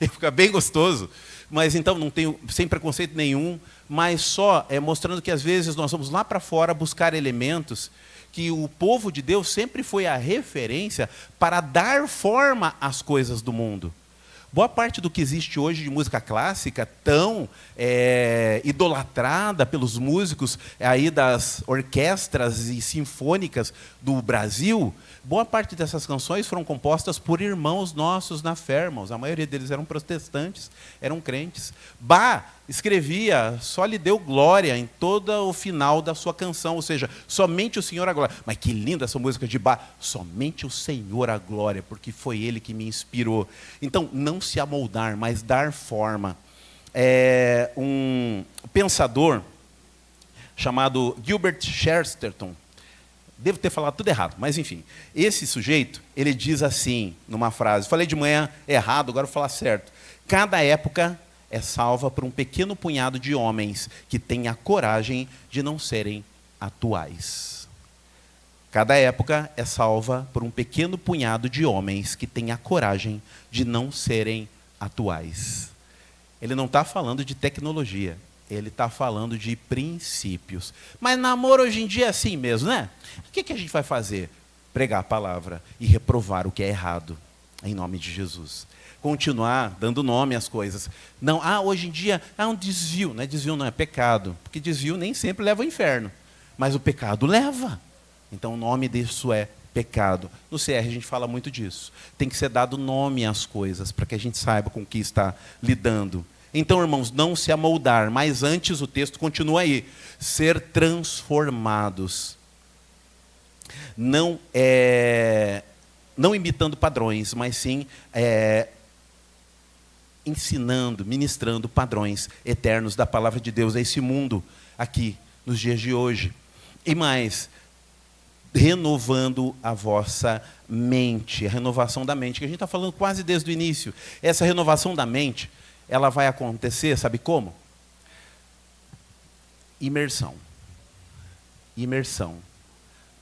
Ia ficar bem gostoso. Mas então, não tenho, sem preconceito nenhum, mas só mostrando que às vezes nós vamos lá para fora buscar elementos que o povo de Deus sempre foi a referência para dar forma às coisas do mundo. Boa parte do que existe hoje de música clássica, tão idolatrada pelos músicos aí das orquestras e sinfônicas do Brasil, boa parte dessas canções foram compostas por irmãos nossos na fé, irmãos. A maioria deles eram protestantes, eram crentes. Bach escrevia, só lhe deu glória em todo o final da sua canção, ou seja, somente o Senhor a glória. Mas que linda essa música de Bach, somente o Senhor a glória, porque foi Ele que me inspirou. Então, não se amoldar, mas dar forma. Um pensador chamado Gilbert Chesterton, devo ter falado tudo errado, mas enfim, esse sujeito, ele diz assim, numa frase, falei de manhã errado, agora vou falar certo. Cada época é salva por um pequeno punhado de homens que têm a coragem de não serem atuais. Cada época é salva por um pequeno punhado de homens que têm a coragem de não serem atuais. Ele não está falando de tecnologia, ele está falando de princípios. Mas namoro hoje em dia é assim mesmo, né? O que a gente vai fazer? Pregar a palavra e reprovar o que é errado, em nome de Jesus. Continuar dando nome às coisas. Não, hoje em dia há um desvio. Não é desvio, não, é pecado. Porque desvio nem sempre leva ao inferno. Mas o pecado leva. Então o nome disso é pecado. No CR a gente fala muito disso. Tem que ser dado nome às coisas, para que a gente saiba com o que está lidando. Então, irmãos, não se amoldar. Mas antes o texto continua aí. Ser transformados. Não imitando padrões, mas sim ensinando, ministrando padrões eternos da palavra de Deus a esse mundo aqui, nos dias de hoje. E mais, renovando a vossa mente, a renovação da mente, que a gente está falando quase desde o início. Essa renovação da mente, ela vai acontecer, sabe como? Imersão. Imersão.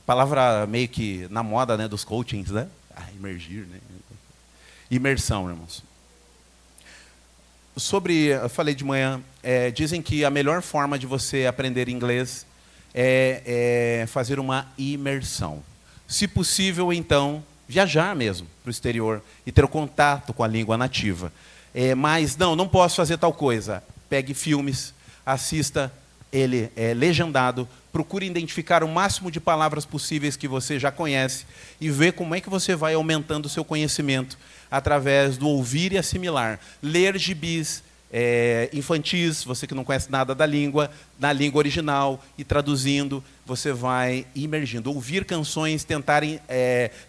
Palavra meio que na moda, né, dos coachings, né? Imergir, né? Imersão, irmãos. Eu falei de manhã, dizem que a melhor forma de você aprender inglês é fazer uma imersão. Se possível, então, viajar mesmo para o exterior e ter o contato com a língua nativa. Mas não posso fazer tal coisa. Pegue filmes, assista ele legendado, procure identificar o máximo de palavras possíveis que você já conhece e ver como é que você vai aumentando o seu conhecimento através do ouvir e assimilar. Ler gibis infantis, você que não conhece nada da língua, na língua original, e traduzindo, você vai imergindo. Ouvir canções, tentarem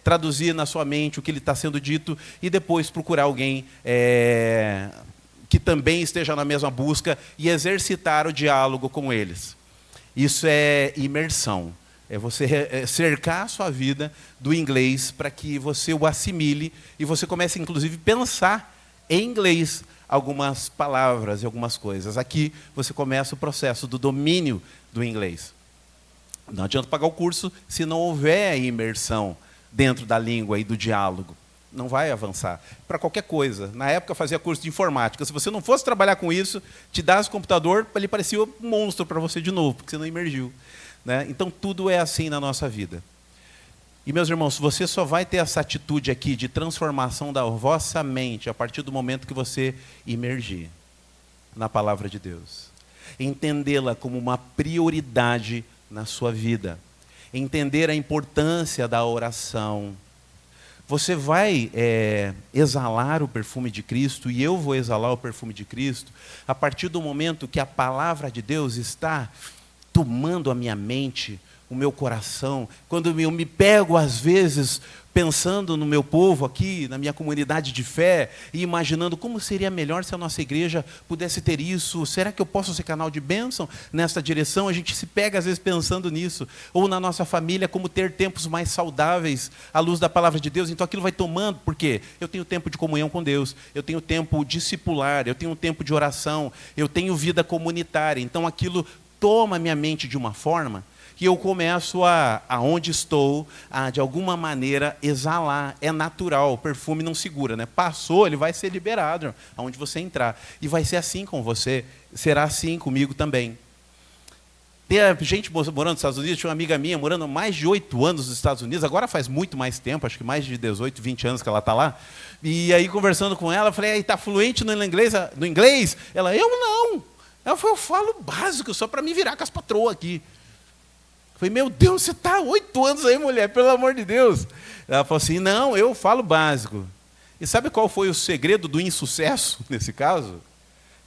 traduzir na sua mente o que lhe está sendo dito e depois procurar alguém que também esteja na mesma busca e exercitar o diálogo com eles. Isso é imersão. É você cercar a sua vida do inglês para que você o assimile e você comece, inclusive, a pensar em inglês algumas palavras e algumas coisas. Aqui você começa o processo do domínio do inglês. Não adianta pagar o curso se não houver imersão dentro da língua e do diálogo. Não vai avançar. Para qualquer coisa. Na época eu fazia curso de informática. Se você não fosse trabalhar com isso, te desse o computador, ele parecia um monstro para você de novo, porque você não imergiu. Né? Então tudo é assim na nossa vida. E, meus irmãos, você só vai ter essa atitude aqui de transformação da vossa mente a partir do momento que você imergir na palavra de Deus. Entendê-la como uma prioridade na sua vida. Entender a importância da oração. Você vai exalar o perfume de Cristo, e eu vou exalar o perfume de Cristo, a partir do momento que a palavra de Deus está tomando a minha mente, o meu coração. Quando eu me pego, às vezes, pensando no meu povo aqui, na minha comunidade de fé, e imaginando como seria melhor se a nossa igreja pudesse ter isso. Será que eu posso ser canal de bênção nessa direção? A gente se pega, às vezes, pensando nisso. Ou na nossa família, como ter tempos mais saudáveis à luz da palavra de Deus. Então aquilo vai tomando, por quê? Eu tenho tempo de comunhão com Deus, eu tenho tempo discipular, eu tenho tempo de oração, eu tenho vida comunitária. Então aquilo toma a minha mente de uma forma que eu começo aonde estou, de alguma maneira, exalar. É natural, o perfume não segura, né? Passou, ele vai ser liberado aonde você entrar. E vai ser assim com você, será assim comigo também. Tem gente morando nos Estados Unidos, tinha uma amiga minha morando há mais de 8 anos nos Estados Unidos, agora faz muito mais tempo, acho que mais de 18, 20 anos que ela está lá. E aí, conversando com ela, eu falei, está fluente no inglês? No inglês? Ela, eu não. Ela falou, eu falo básico, só para me virar com as patroas aqui. Eu falei, meu Deus, você está há 8 anos aí, mulher, pelo amor de Deus. Ela falou assim, não, eu falo básico. E sabe qual foi o segredo do insucesso nesse caso?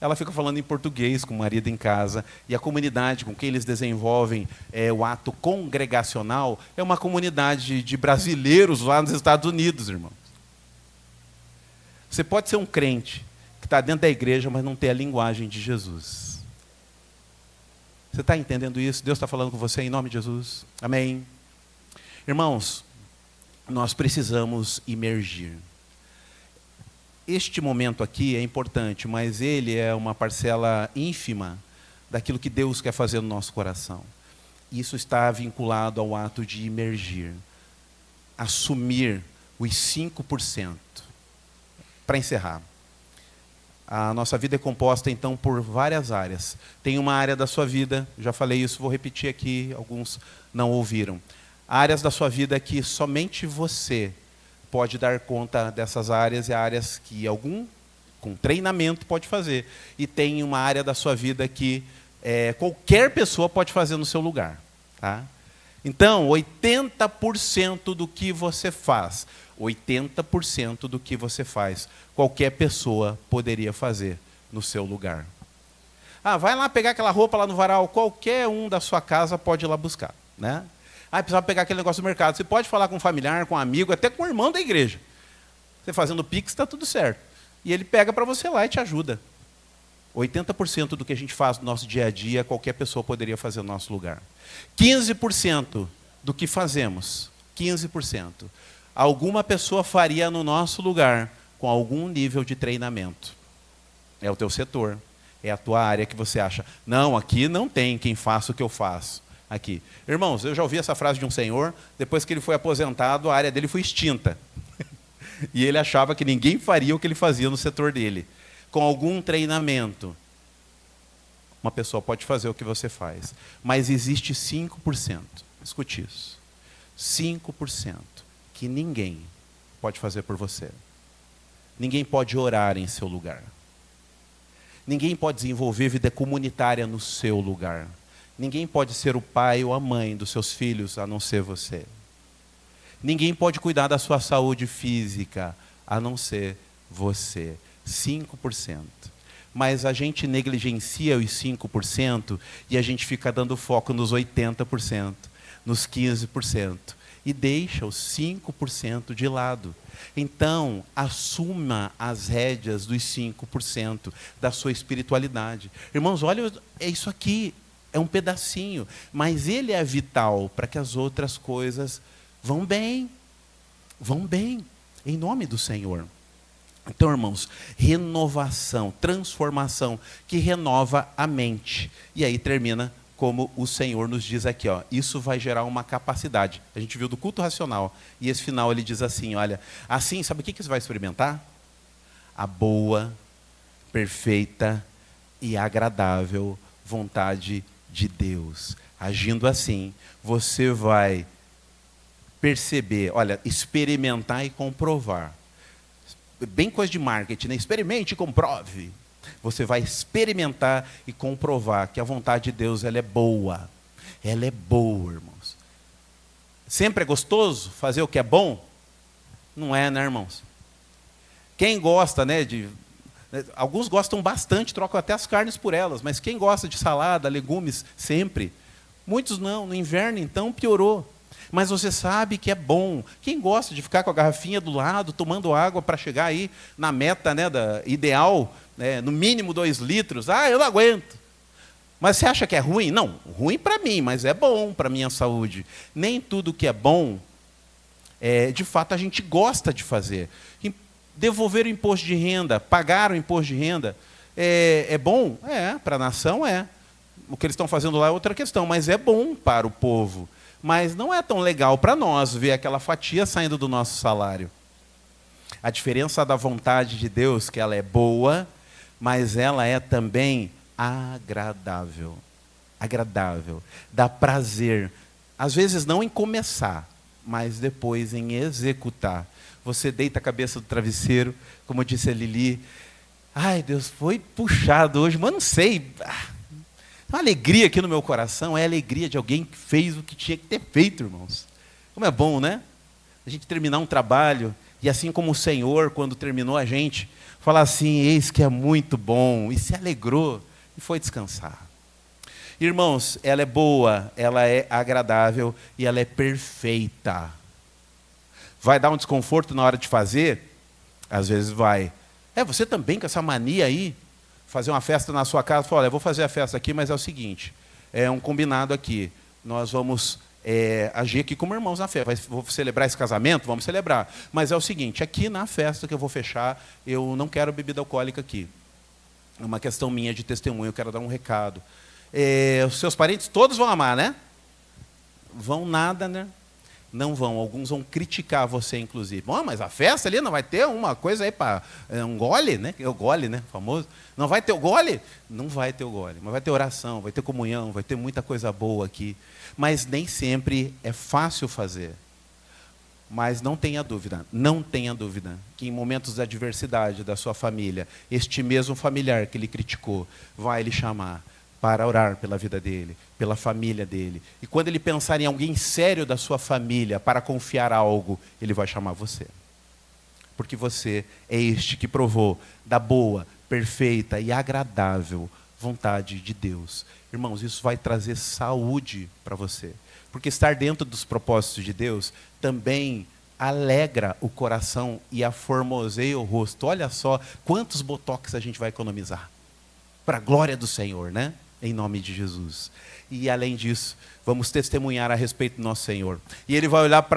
Ela fica falando em português com o marido em casa, e a comunidade com quem eles desenvolvem o ato congregacional é uma comunidade de brasileiros lá nos Estados Unidos, irmãos. Você pode ser um crente que está dentro da igreja, mas não ter a linguagem de Jesus. Você está entendendo isso? Deus está falando com você em nome de Jesus. Amém. Irmãos, nós precisamos imergir. Este momento aqui é importante, mas ele é uma parcela ínfima daquilo que Deus quer fazer no nosso coração. Isso está vinculado ao ato de imergir, assumir os 5%. Para encerrar, a nossa vida é composta, então, por várias áreas. Tem uma área da sua vida, já falei isso, vou repetir aqui, alguns não ouviram. Áreas da sua vida que somente você pode dar conta dessas áreas, e áreas que algum, com treinamento, pode fazer. E tem uma área da sua vida que qualquer pessoa pode fazer no seu lugar. Tá? Então, 80% do que você faz, 80% do que você faz, qualquer pessoa poderia fazer no seu lugar. Vai lá pegar aquela roupa lá no varal, qualquer um da sua casa pode ir lá buscar. Né? Precisava pegar aquele negócio do mercado. Você pode falar com um familiar, com um amigo, até com um irmão da igreja. Você fazendo Pix, está tudo certo. E ele pega para você lá e te ajuda. 80% do que a gente faz no nosso dia a dia, qualquer pessoa poderia fazer no nosso lugar. 15% do que fazemos, 15%, alguma pessoa faria no nosso lugar com algum nível de treinamento. É o teu setor, é a tua área que você acha, não, aqui não tem quem faça o que eu faço. Aqui. Irmãos, eu já ouvi essa frase de um senhor, depois que ele foi aposentado, a área dele foi extinta. E ele achava que ninguém faria o que ele fazia no setor dele. Com algum treinamento, uma pessoa pode fazer o que você faz. Mas existe 5%, escute isso, 5% que ninguém pode fazer por você. Ninguém pode orar em seu lugar. Ninguém pode desenvolver vida comunitária no seu lugar. Ninguém pode ser o pai ou a mãe dos seus filhos, a não ser você. Ninguém pode cuidar da sua saúde física, a não ser você. 5%. Mas a gente negligencia os 5% e a gente fica dando foco nos 80%, nos 15%. E deixa os 5% de lado. Então, assuma as rédeas dos 5% da sua espiritualidade. Irmãos, olha, é isso aqui. É um pedacinho, mas ele é vital para que as outras coisas vão bem, em nome do Senhor. Então, irmãos, renovação, transformação, que renova a mente. E aí termina como o Senhor nos diz aqui, isso vai gerar uma capacidade. A gente viu do culto racional, e esse final ele diz assim, olha, assim, sabe o que você vai experimentar? A boa, perfeita e agradável vontade de Deus. Agindo assim, você vai perceber, olha, experimentar e comprovar. Bem coisa de marketing, né? Experimente e comprove. Você vai experimentar e comprovar que a vontade de Deus ela é boa. Ela é boa, irmãos. Sempre é gostoso fazer o que é bom? Não é, né, irmãos? Quem gosta, né, alguns gostam bastante, trocam até as carnes por elas, mas quem gosta de salada, legumes, sempre? Muitos não, no inverno então piorou. Mas você sabe que é bom. Quem gosta de ficar com a garrafinha do lado, tomando água para chegar aí na meta, né, ideal, né, no mínimo 2 litros, eu não aguento. Mas você acha que é ruim? Não, ruim para mim, mas é bom para a minha saúde. Nem tudo que é bom, de fato, a gente gosta de fazer. Devolver o imposto de renda, pagar o imposto de renda, é bom? Para a nação é. O que eles estão fazendo lá é outra questão, mas é bom para o povo. Mas não é tão legal para nós ver aquela fatia saindo do nosso salário. A diferença da vontade de Deus, que ela é boa, mas ela é também agradável. Agradável. Dá prazer. Às vezes não em começar, mas depois em executar. Você deita a cabeça do travesseiro, como disse a Lili. Ai, Deus, foi puxado hoje, mas não sei. Uma alegria aqui no meu coração, é a alegria de alguém que fez o que tinha que ter feito, irmãos. Como é bom, né? A gente terminar um trabalho, e assim como o Senhor, quando terminou a gente, falar assim, eis que é muito bom, e se alegrou, e foi descansar. Irmãos, ela é boa, ela é agradável, e ela é perfeita. Vai dar um desconforto na hora de fazer? Às vezes vai. Você também com essa mania aí, fazer uma festa na sua casa, fala, olha, eu vou fazer a festa aqui, mas é o seguinte, é um combinado aqui, nós vamos agir aqui como irmãos na festa, vou celebrar esse casamento, vamos celebrar, mas é o seguinte, aqui na festa que eu vou fechar, eu não quero bebida alcoólica aqui, é uma questão minha de testemunho, eu quero dar um recado. Os seus parentes todos vão amar, né? Vão nada, né? Não vão, alguns vão criticar você, inclusive. Mas a festa ali não vai ter uma coisa aí para um gole, né? É o gole, né? Famoso. Não vai ter o gole? Não vai ter o gole, mas vai ter oração, vai ter comunhão, vai ter muita coisa boa aqui. Mas nem sempre é fácil fazer. Mas não tenha dúvida, que em momentos de adversidade da sua família, este mesmo familiar que ele criticou, vai lhe chamar para orar pela vida dele, pela família dele. E quando ele pensar em alguém sério da sua família para confiar algo, ele vai chamar você. Porque você é este que provou da boa, perfeita e agradável vontade de Deus. Irmãos, isso vai trazer saúde para você. Porque estar dentro dos propósitos de Deus também alegra o coração e aformoseia o rosto. Olha só quantos botox a gente vai economizar. Para a glória do Senhor, né? Em nome de Jesus. E além disso, vamos testemunhar a respeito do nosso Senhor. E ele vai olhar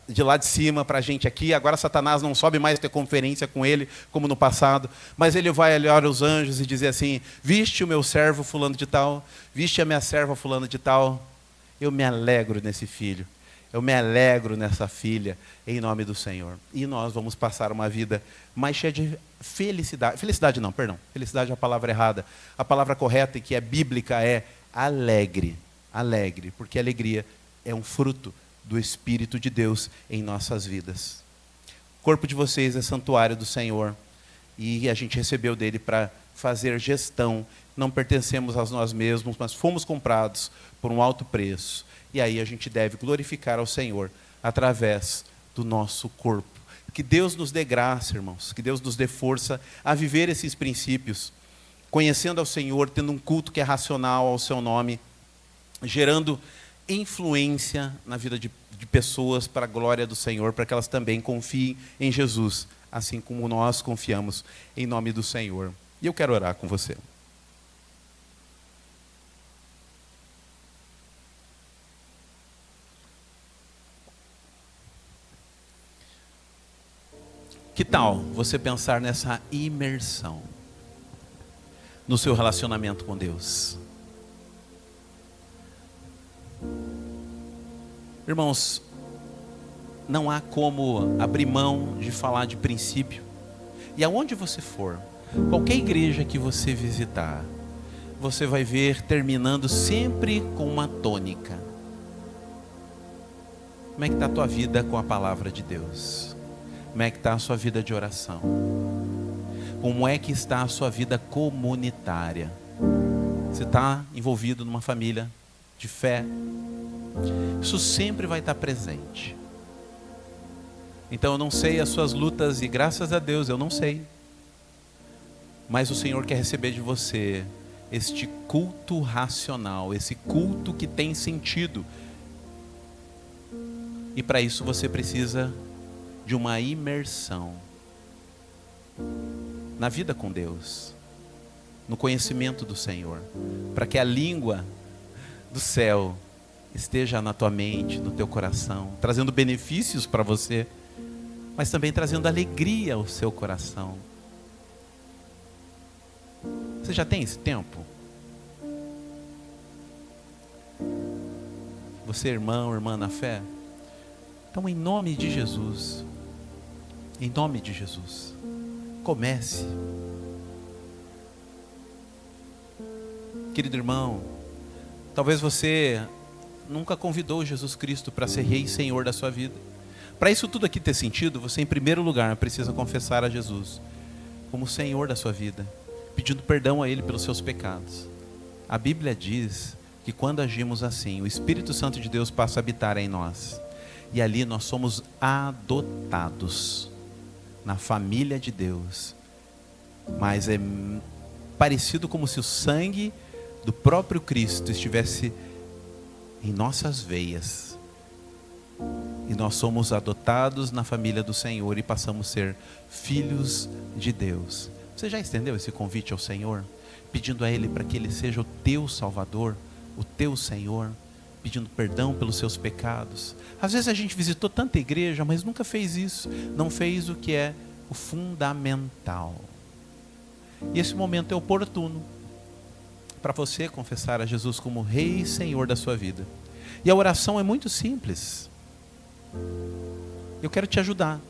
de lá de cima para a gente aqui. Agora Satanás não sobe mais ter conferência com ele, como no passado. Mas ele vai olhar os anjos e dizer assim, viste o meu servo fulano de tal, viste a minha serva fulano de tal. Eu me alegro nesse filho. Eu me alegro nessa filha, em nome do Senhor. E nós vamos passar uma vida mais cheia de felicidade. Felicidade não, perdão. Felicidade é a palavra errada. A palavra correta e que é bíblica é alegre. Alegre, porque alegria é um fruto do Espírito de Deus em nossas vidas. O corpo de vocês é santuário do Senhor. E a gente recebeu dele para fazer gestão. Não pertencemos a nós mesmos, mas fomos comprados por um alto preço. E aí a gente deve glorificar ao Senhor através do nosso corpo. Que Deus nos dê graça, irmãos, que Deus nos dê força a viver esses princípios, conhecendo ao Senhor, tendo um culto que é racional ao seu nome, gerando influência na vida de pessoas para a glória do Senhor, para que elas também confiem em Jesus, assim como nós confiamos em nome do Senhor. E eu quero orar com você. Que tal você pensar nessa imersão no seu relacionamento com Deus? Irmãos, não há como abrir mão de falar de princípio. E aonde você for, qualquer igreja que você visitar, você vai ver terminando sempre com uma tônica. Como é que está a tua vida com a palavra de Deus? Como é que está a sua vida de oração? Como é que está a sua vida comunitária? Você está envolvido numa família de fé? Isso sempre vai estar presente. Então eu não sei as suas lutas e graças a Deus eu não sei. Mas o Senhor quer receber de você este culto racional, esse culto que tem sentido. E para isso você precisa de uma imersão na vida com Deus, no conhecimento do Senhor, para que a língua do céu esteja na tua mente, no teu coração, trazendo benefícios para você, mas também trazendo alegria ao seu coração. Você já tem esse tempo? Você, irmão, irmã na fé? Então, em nome de Jesus, comece. Querido irmão, talvez você nunca convidou Jesus Cristo para ser Rei e Senhor da sua vida. Para isso tudo aqui ter sentido, você em primeiro lugar precisa confessar a Jesus como Senhor da sua vida, pedindo perdão a Ele pelos seus pecados. A Bíblia diz que quando agimos assim, o Espírito Santo de Deus passa a habitar em nós. E ali nós somos adotados na família de Deus. Mas é parecido como se o sangue do próprio Cristo estivesse em nossas veias. E nós somos adotados na família do Senhor e passamos a ser filhos de Deus. Você já estendeu esse convite ao Senhor? Pedindo a Ele para que Ele seja o teu Salvador, o teu Senhor, pedindo perdão pelos seus pecados. Às vezes a gente visitou tanta igreja, mas nunca fez isso. Não fez o que é o fundamental. E esse momento é oportuno para você confessar a Jesus como Rei e Senhor da sua vida. E a oração é muito simples. Eu quero te ajudar.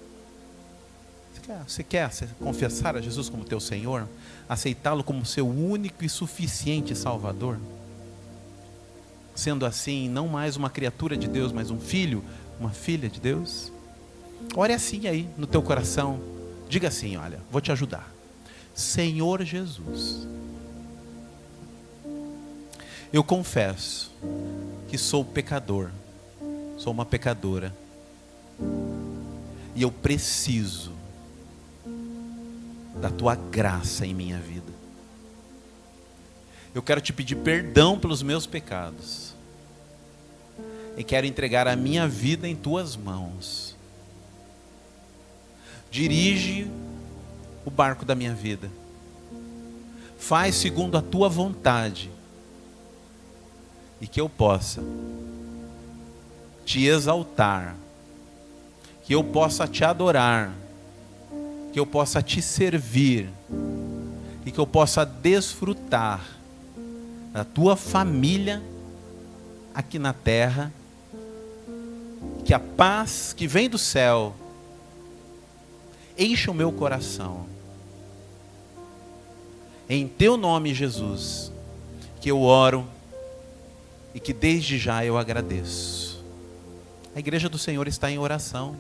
Você quer confessar a Jesus como teu Senhor? Aceitá-lo como seu único e suficiente Salvador? Sendo assim, não mais uma criatura de Deus, mas um filho, uma filha de Deus? Ore assim aí, no teu coração. Diga assim, olha, vou te ajudar. Senhor Jesus, eu confesso que sou pecador, sou uma pecadora, e eu preciso da tua graça em minha vida. Eu quero te pedir perdão pelos meus pecados e quero entregar a minha vida em tuas mãos. Dirige o barco da minha vida, faz segundo a tua vontade e que eu possa te exaltar, que eu possa te adorar, que eu possa te servir e que eu possa desfrutar da tua família aqui na terra, que a paz que vem do céu encha o meu coração. Em teu nome, Jesus, que eu oro e que desde já eu agradeço. A igreja do Senhor está em oração.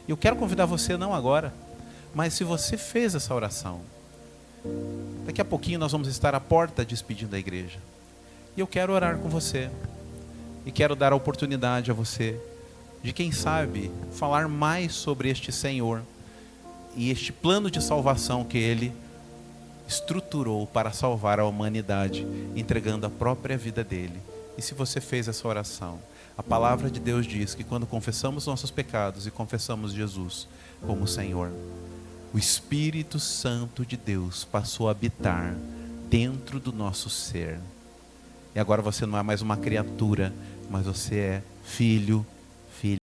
E eu quero convidar você, não agora, mas se você fez essa oração, daqui a pouquinho nós vamos estar à porta despedindo a igreja. E eu quero orar com você. E quero dar a oportunidade a você de, quem sabe, falar mais sobre este Senhor e este plano de salvação que Ele estruturou para salvar a humanidade, entregando a própria vida dele. E se você fez essa oração, a palavra de Deus diz que quando confessamos nossos pecados e confessamos Jesus como Senhor, o Espírito Santo de Deus passou a habitar dentro do nosso ser. E agora você não é mais uma criatura, mas você é filho